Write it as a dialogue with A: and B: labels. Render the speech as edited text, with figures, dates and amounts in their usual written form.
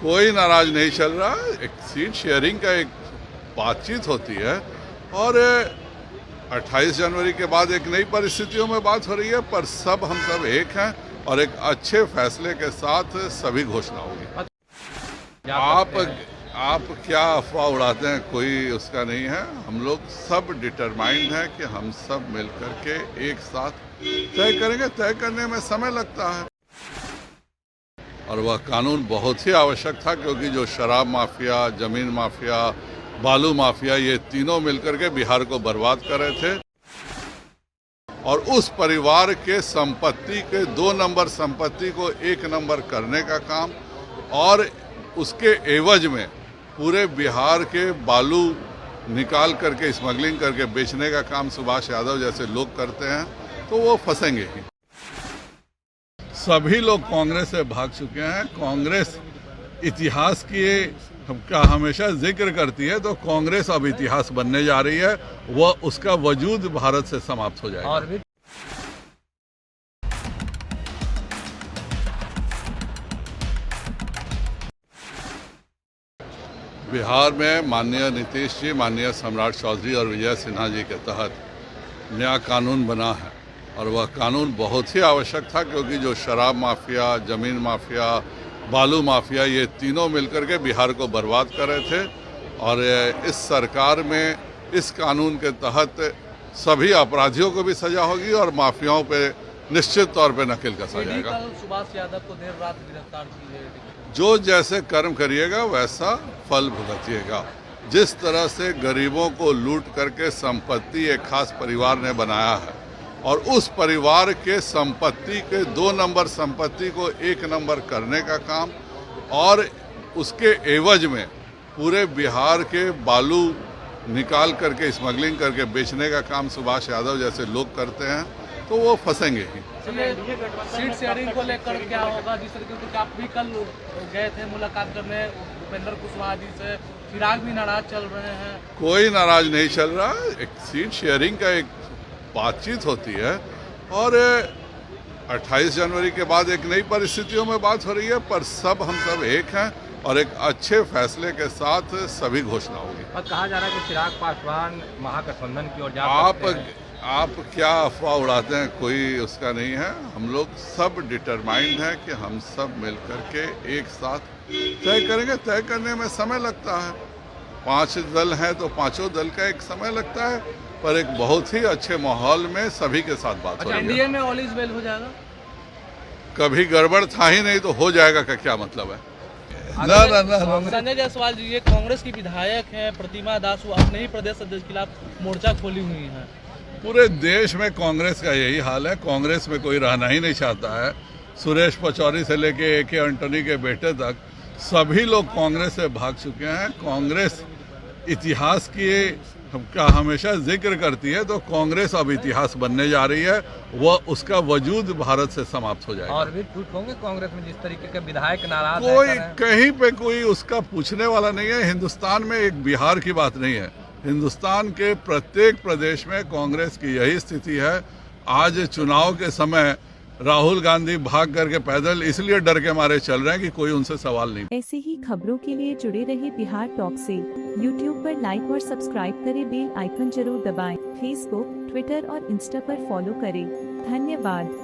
A: कोई नाराज नहीं चल रहा। एक सीट शेयरिंग का एक बातचीत होती है और 28 जनवरी के बाद एक नई परिस्थितियों में बात हो रही है, पर सब हम सब एक हैं और एक अच्छे फैसले के साथ सभी घोषणा होगी। आप क्या अफवाह उड़ाते हैं, कोई उसका नहीं है। हम लोग सब डिटरमाइंड हैं कि हम सब मिलकर के एक साथ तय करेंगे। तय करने में समय लगता है और वह कानून बहुत ही आवश्यक था, क्योंकि जो शराब माफिया, जमीन माफिया, बालू माफिया, ये तीनों मिलकर के बिहार को बर्बाद कर रहे थे और उस परिवार के संपत्ति के 2 नंबर संपत्ति को 1 नंबर करने का काम और उसके एवज में पूरे बिहार के बालू निकाल करके स्मगलिंग करके बेचने का काम सुभाष यादव जैसे लोग करते हैं, तो वो फंसेंगे ही। सभी लोग कांग्रेस से भाग चुके हैं। कांग्रेस इतिहास की का हमेशा जिक्र करती है, तो कांग्रेस अब इतिहास बनने जा रही है। वह उसका वजूद भारत से समाप्त हो जाएगा। बिहार में माननीय नीतीश जी, माननीय सम्राट चौधरी और विजय सिन्हा जी के तहत नया कानून बना है और वह कानून बहुत ही आवश्यक था, क्योंकि जो शराब माफिया, जमीन माफिया, बालू माफिया, ये तीनों मिलकर के बिहार को बर्बाद कर रहे थे और इस सरकार में इस कानून के तहत सभी अपराधियों को भी सजा होगी और माफियाओं पे निश्चित तौर पे नकेल कसा जाएगा।
B: सुभाष यादव को देर रात गिरफ्तार किए।
A: जो जैसे कर्म करिएगा वैसा फल भुगतिएगा। जिस तरह से गरीबों को लूट करके संपत्ति एक खास परिवार ने बनाया है और उस परिवार के संपत्ति के 2 नंबर संपत्ति को 1 नंबर करने का काम और उसके एवज में पूरे बिहार के बालू निकाल करके स्मगलिंग करके बेचने का काम सुभाष यादव जैसे लोग करते हैं, तो वो फंसेंगे ही।
B: सीट शेयरिंग को लेकर क्या होगा, जिस तरीके से आप भी कल गए थे मुलाकात करने उपेंद्र कुशवाहा जी से, फिराक भी नाराज चल रहे हैं।
A: कोई नाराज नहीं चल रहा। एक सीट शेयरिंग का एक बातचीत होती है और 28 जनवरी के बाद एक नई परिस्थितियों में बात हो रही है, पर सब हम सब एक हैं और एक अच्छे फैसले के साथ सभी घोषणा होगी।
B: और कहा जा रहा है कि चिराग पासवान महागठबंधन की ओर जा सकते हैं।
A: आप क्या अफवाह उड़ाते हैं, कोई उसका नहीं है। हम लोग सब डिटरमाइंड हैं कि हम सब मिलकर के एक साथ तय करेंगे। तय करने में समय लगता है। 5 दल हैं तो पांचों दल का एक समय लगता है, पर एक बहुत ही अच्छे माहौल में सभी के साथ बात हो रही है।
B: एनडीए में ऑल इज वेल हो जाएगा।
A: कभी गड़बड़ था ही नहीं तो हो जाएगा का क्या मतलब है?
B: ना। संजय जायसवाल जी ये कांग्रेस की विधायक हैं, प्रतिमा दास अपने ही प्रदेश अध्यक्ष के खिलाफ मोर्चा खोली हुई है।
A: पूरे देश में कांग्रेस का यही हाल है। कांग्रेस में कोई रहना ही नहीं चाहता है। सुरेश पचौरी से लेके AK एंटनी के बेटे तक सभी लोग कांग्रेस से भाग चुके हैं। कांग्रेस इतिहास की का हमेशा जिक्र करती है, तो कांग्रेस अब इतिहास बनने जा रही है। वह उसका वजूद भारत से समाप्त हो जाएगा।
B: और भी टूट होंगे कांग्रेस में, जिस तरीके के विधायक नाराज
A: कोई कहीं पे कोई उसका पूछने वाला नहीं है। हिंदुस्तान में एक बिहार की बात नहीं है। हिंदुस्तान के प्रत्येक प्रदेश में कांग्रेस की यही स्थिति है। आज चुनाव के समय राहुल गांधी भाग करके पैदल इसलिए डर के मारे चल रहे हैं कि कोई उनसे सवाल नहीं।
C: ऐसे ही खबरों के लिए जुड़े रहे बिहार टॉक से। यूट्यूब पर लाइक और सब्सक्राइब करें, बेल आइकन जरूर दबाएं। फेसबुक, ट्विटर और इंस्टा पर फॉलो करें। धन्यवाद।